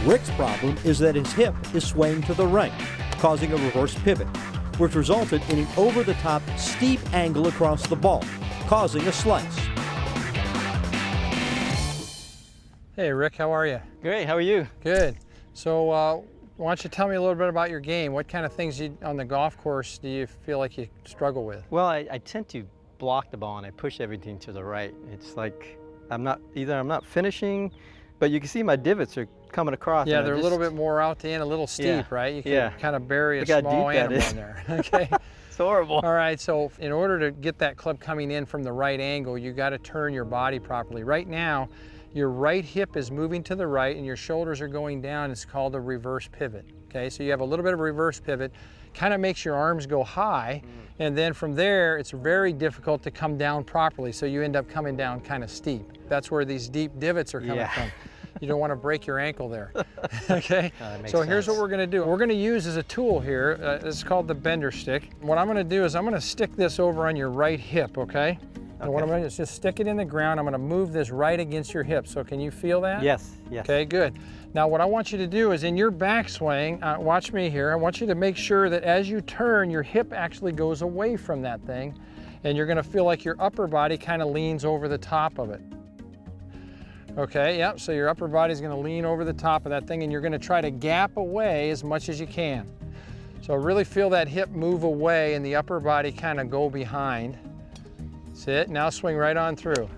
Rick's problem is that his hip is swaying to the right, causing a reverse pivot, which resulted in an over-the-top steep angle across the ball, causing a slice. Hey Rick, how are you? Great, how are you? Good. So why don't you tell me a little bit about your game? What kind of things on the golf course do you feel like you struggle with? Well, I tend to block the ball and I push everything to the right. It's like I'm not finishing, but you can see my divots are coming across. Yeah, they're a little bit more out to in, a little steep, right? You can kind of bury a small animal in there. Okay. It's horrible. All right, so in order to get that club coming in from the right angle, you got to turn your body properly. Right now, your right hip is moving to the right and your shoulders are going down. It's called a reverse pivot. Okay, so you have a little bit of a reverse pivot, kind of makes your arms go high, and then from there, it's very difficult to come down properly, so you end up coming down kind of steep. That's where these deep divots are coming from. You don't want to break your ankle there. Okay, so here's what we're going to do. We're going to use as a tool here, it's called the Benderstik. What I'm going to do is I'm going to stick this over on your right hip, okay? And what I'm going to do is just stick it in the ground. I'm going to move this right against your hip. So can you feel that? Yes, yes. Okay, good. Now what I want you to do is in your backswing, watch me here, I want you to make sure that as you turn, your hip actually goes away from that thing, and you're going to feel like your upper body kind of leans over the top of it. Okay, yep, so your upper body is going to lean over the top of that thing, and you're going to try to gap away as much as you can. So really feel that hip move away and the upper body kind of go behind. That's it. Now swing right on through.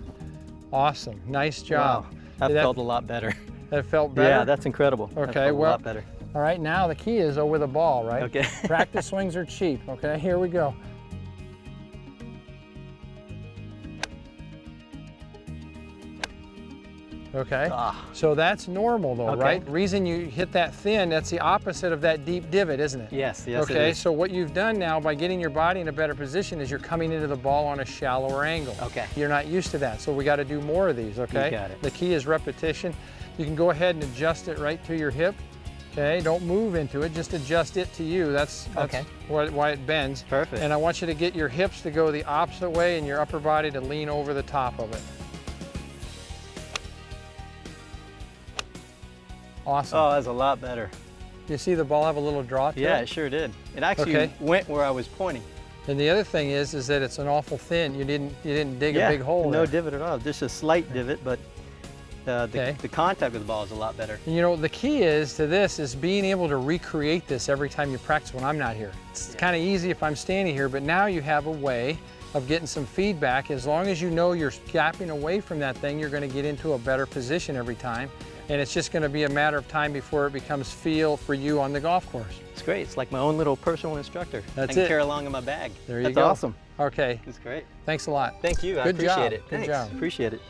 Awesome. Nice job. Wow. That felt a lot better. That felt better? Yeah, that's incredible. Okay, well, a lot better. All right, now the key is with a ball, right? Okay. Practice swings are cheap. Okay, here we go. Okay, so that's normal though, right? The reason you hit that thin, that's the opposite of that deep divot, isn't it? Yes, yes. Okay, so what you've done now by getting your body in a better position is you're coming into the ball on a shallower angle. Okay. You're not used to that, so we got to do more of these, okay? You got it. The key is repetition. You can go ahead and adjust it right to your hip. Okay, don't move into it, just adjust it to you. That's why it bends. Perfect. And I want you to get your hips to go the opposite way and your upper body to lean over the top of it. Awesome. Oh, that's a lot better. You see the ball have a little draw to it? Yeah, it sure did. It actually went where I was pointing. And the other thing is that it's an awful thin. You didn't dig a big hole. No divot at all. Just a slight divot, but the contact with the ball is a lot better. And you know, the key is to this is being able to recreate this every time you practice when I'm not here. It's kind of easy if I'm standing here, but now you have a way of getting some feedback. As long as you know you're gapping away from that thing, you're going to get into a better position every time. And it's just going to be a matter of time before it becomes feel for you on the golf course. It's great. It's like my own little personal instructor. That's I can carry along in my bag. There you go. That's awesome. Okay. It's great. Thanks a lot. Thank you. I appreciate it. Good job. Appreciate it.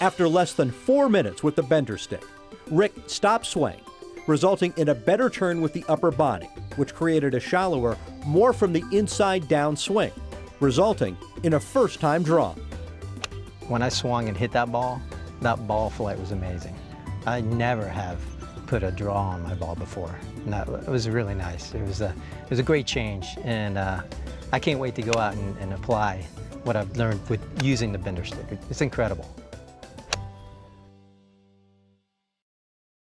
After less than 4 minutes with the Benderstik, Rick stopped swaying, resulting in a better turn with the upper body, which created a shallower, more from the inside down swing, resulting in a first-time draw. When I swung and hit that ball flight was amazing. I never have put a draw on my ball before. And it was really nice. It was a great change, and I can't wait to go out and apply what I've learned with using the Benderstik. It's incredible.